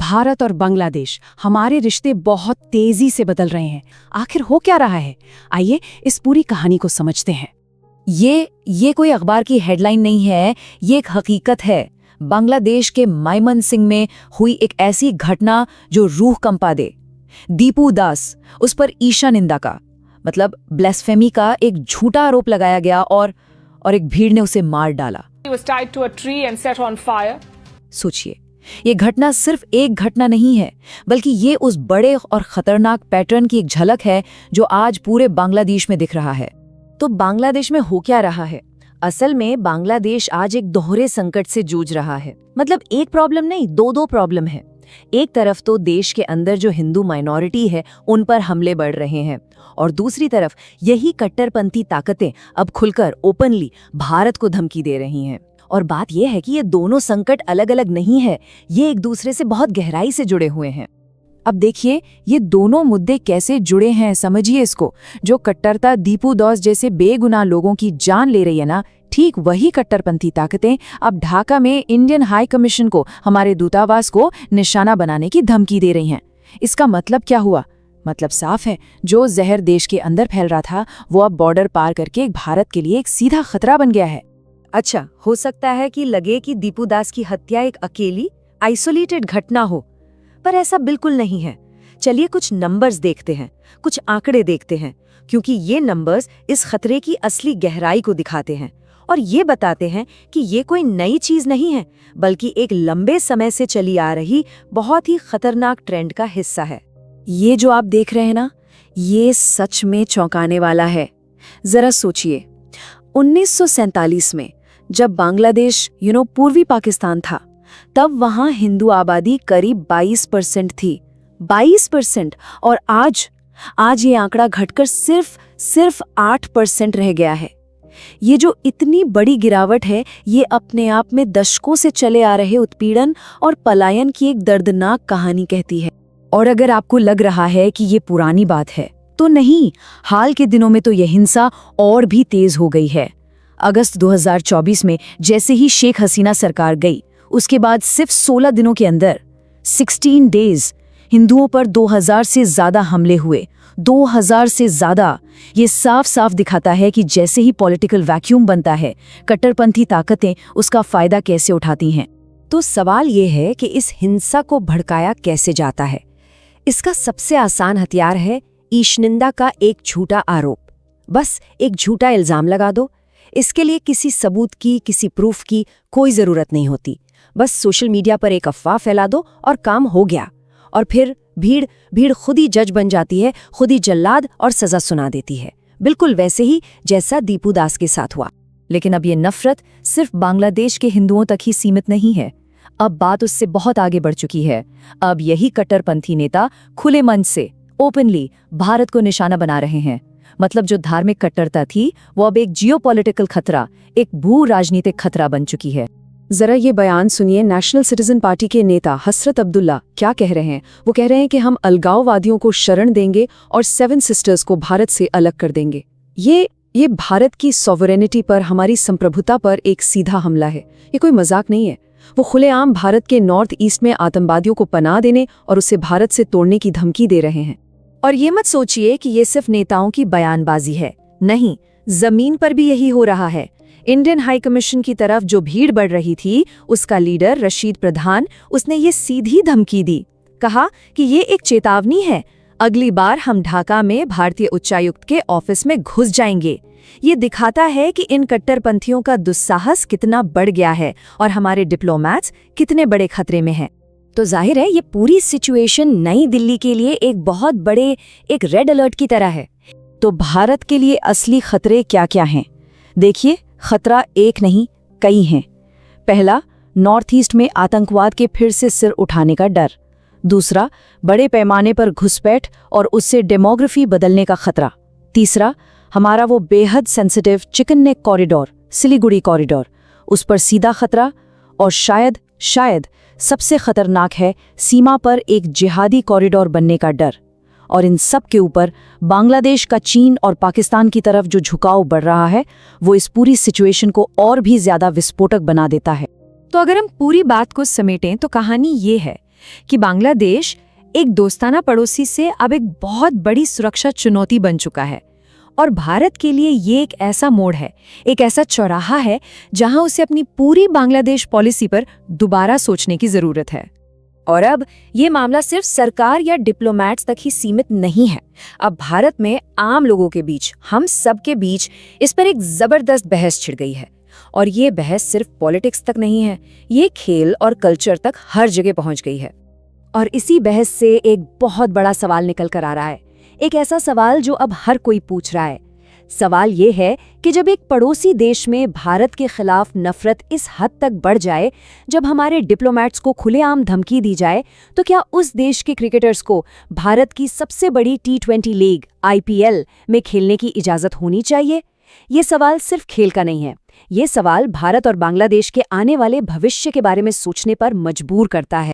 भारत और बांग्लादेश, हमारे रिश्ते बहुत तेजी से बदल रहे हैं। आखिर हो क्या रहा है? आइए इस पूरी कहानी को समझते हैं। ये कोई अखबार की हेडलाइन नहीं है, ये एक हकीकत है। बांग्लादेश के मायमनसिंह में हुई एक ऐसी घटना जो रूह कंपा दे। दीपू दास, उस पर ईशा निंदा का मतलब ब्लेस्फेमी का एक झूठा आरोप लगाया गया और एक भीड़ ने उसे मार डाला। सोचिए, ये घटना सिर्फ एक घटना नहीं है, बल्कि ये उस बड़े और खतरनाक पैटर्न की एक झलक है जो आज पूरे बांग्लादेश में दिख रहा है। तो बांग्लादेश में हो क्या रहा है? असल में बांग्लादेश आज एक दोहरे संकट से जूझ रहा है। मतलब एक प्रॉब्लम नहीं, दो प्रॉब्लम है। एक तरफ तो देश के अंदर जो हिंदू माइनॉरिटी है उन पर हमले बढ़ रहे हैं, और दूसरी तरफ यही कट्टरपंथी ताकतें अब खुलकर ओपनली भारत को धमकी दे रही हैं। और बात यह है कि ये दोनों संकट अलग अलग नहीं है, ये एक दूसरे से बहुत गहराई से जुड़े हुए हैं। अब देखिए ये दोनों मुद्दे कैसे जुड़े हैं, समझिए इसको। जो कट्टरता दीपू दास जैसे बेगुनाह लोगों की जान ले रही है ना, ठीक वही कट्टरपंथी ताकतें अब ढाका में इंडियन हाई कमीशन को, हमारे दूतावास को निशाना बनाने की धमकी दे रही हैं। इसका मतलब क्या हुआ? मतलब साफ है, जो जहर देश के अंदर फैल रहा था वो अब बॉर्डर पार करके भारत के लिए एक सीधा खतरा बन गया है। अच्छा, हो सकता है कि लगे कि दीपू दास की हत्या एक अकेली आइसोलेटेड घटना हो, पर ऐसा बिल्कुल नहीं है। चलिए कुछ नंबर्स देखते हैं, कुछ आंकड़े देखते हैं, क्योंकि ये नंबर्स इस खतरे की असली गहराई को दिखाते हैं और ये बताते हैं कि ये कोई नई चीज नहीं है, बल्कि एक लंबे समय से चली आ रही बहुत ही खतरनाक ट्रेंड का हिस्सा है। ये जो आप देख रहे हैं ना, ये सच में चौंकाने वाला है। जरा सोचिए, 1947 में जब बांग्लादेश पूर्वी पाकिस्तान था, तब वहां हिंदू आबादी करीब 22% थी। 22%। और आज ये आंकड़ा घटकर सिर्फ 8% रह गया है। ये जो इतनी बड़ी गिरावट है, ये अपने आप में दशकों से चले आ रहे उत्पीड़न और पलायन की एक दर्दनाक कहानी कहती है। और अगर आपको लग रहा है कि ये पुरानी बात है, तो नहीं, हाल के दिनों में तो यह हिंसा और भी तेज हो गई है। अगस्त 2024 में जैसे ही शेख हसीना सरकार गई, उसके बाद सिर्फ 16 दिनों के अंदर 16 डेज हिंदुओं पर 2000 से ज्यादा हमले हुए। 2000 से ज्यादा। ये साफ साफ दिखाता है कि जैसे ही पॉलिटिकल वैक्यूम बनता है, कट्टरपंथी ताकतें उसका फायदा कैसे उठाती हैं। तो सवाल ये है कि इस हिंसा को भड़काया कैसे जाता है। इसका सबसे आसान हथियार है ईशनिंदा का एक झूठा आरोप। बस एक झूठा इल्जाम लगा दो। इसके लिए किसी सबूत की, किसी प्रूफ की कोई जरूरत नहीं होती। बस सोशल मीडिया पर एक अफवाह फैला दो और काम हो गया। और फिर भीड़ खुद ही जज बन जाती है, खुद ही जल्लाद और सजा सुना देती है, बिल्कुल वैसे ही जैसा दीपू दास के साथ हुआ। लेकिन अब ये नफरत सिर्फ बांग्लादेश के हिंदुओं तक ही सीमित नहीं है। अब बात उससे बहुत आगे बढ़ चुकी है। अब यही कट्टरपंथी नेता खुले मन से, ओपनली भारत को निशाना बना रहे हैं। मतलब जो धार्मिक कट्टरता थी, वो अब एक जियोपॉलिटिकल खतरा, एक भू राजनीतिक खतरा बन चुकी है। जरा ये बयान सुनिए, नेशनल सिटीजन पार्टी के नेता हसरत अब्दुल्ला क्या कह रहे हैं। वो कह रहे हैं कि हम अलगाववादियों को शरण देंगे और 7 सिस्टर्स को भारत से अलग कर देंगे। ये भारत की सॉवरेनिटी पर, हमारी संप्रभुता पर एक सीधा हमला है। ये कोई मजाक नहीं है। वो खुलेआम भारत के नॉर्थ ईस्ट में आतंकवादियों को पनाह देने और उसे भारत से तोड़ने की धमकी दे रहे हैं। और ये मत सोचिए कि ये सिर्फ नेताओं की बयानबाजी है। नहीं, जमीन पर भी यही हो रहा है। इंडियन हाई कमीशन की तरफ जो भीड़ बढ़ रही थी, उसका लीडर रशीद प्रधान, उसने ये सीधी धमकी दी। कहा कि ये एक चेतावनी है, अगली बार हम ढाका में भारतीय उच्चायुक्त के ऑफिस में घुस जाएंगे। ये दिखाता है कि इन कट्टरपंथियों का दुस्साहस कितना बढ़ गया है और हमारे डिप्लोमैट्स कितने बड़े खतरे में हैं। तो जाहिर है ये पूरी सिचुएशन नई दिल्ली के लिए एक बहुत बड़े एक रेड अलर्ट की तरह है। तो भारत के लिए असली खतरे क्या क्या हैं? देखिए, खतरा एक नहीं, कई हैं। पहला, नॉर्थ ईस्ट में आतंकवाद के फिर से सिर उठाने का डर। दूसरा, बड़े पैमाने पर घुसपैठ और उससे डेमोग्राफी बदलने का खतरा। तीसरा, हमारा वो बेहद sensitive chicken neck corridor, Siliguri corridor, उस पर सीधा खतरा। और शायद सबसे खतरनाक है सीमा पर एक जिहादी कॉरिडोर बनने का डर। और इन सब के ऊपर बांग्लादेश का चीन और पाकिस्तान की तरफ जो झुकाव बढ़ रहा है, वो इस पूरी सिचुएशन को और भी ज्यादा विस्फोटक बना देता है। तो अगर हम पूरी बात को समेटें तो कहानी ये है कि बांग्लादेश एक दोस्ताना पड़ोसी से अब एक बहुत बड़ी सुरक्षा चुनौती बन चुका है। और भारत के लिए ये एक ऐसा मोड़ है, एक ऐसा चौराहा है जहां उसे अपनी पूरी बांग्लादेश पॉलिसी पर दोबारा सोचने की जरूरत है। और अब ये मामला सिर्फ सरकार या डिप्लोमैट्स तक ही सीमित नहीं है। अब भारत में आम लोगों के बीच, हम सब के बीच इस पर एक जबरदस्त बहस छिड़ गई है। और ये बहस सिर्फ पॉलिटिक्स तक नहीं है, ये खेल और कल्चर तक हर जगह पहुंच गई है। और इसी बहस से एक बहुत बड़ा सवाल निकल कर आ रहा है, एक ऐसा सवाल जो अब हर कोई पूछ रहा है। सवाल ये है कि जब एक पड़ोसी देश में भारत के खिलाफ नफरत इस हद तक बढ़ जाए, जब हमारे डिप्लोमैट्स को खुलेआम धमकी दी जाए, तो क्या उस देश के क्रिकेटर्स को भारत की सबसे बड़ी T20 लीग IPL में खेलने की इजाजत होनी चाहिए? ये सवाल सिर्फ खेल का नहीं है, ये सवाल भारत और बांग्लादेश के आने वाले भविष्य के बारे में सोचने पर मजबूर करता है।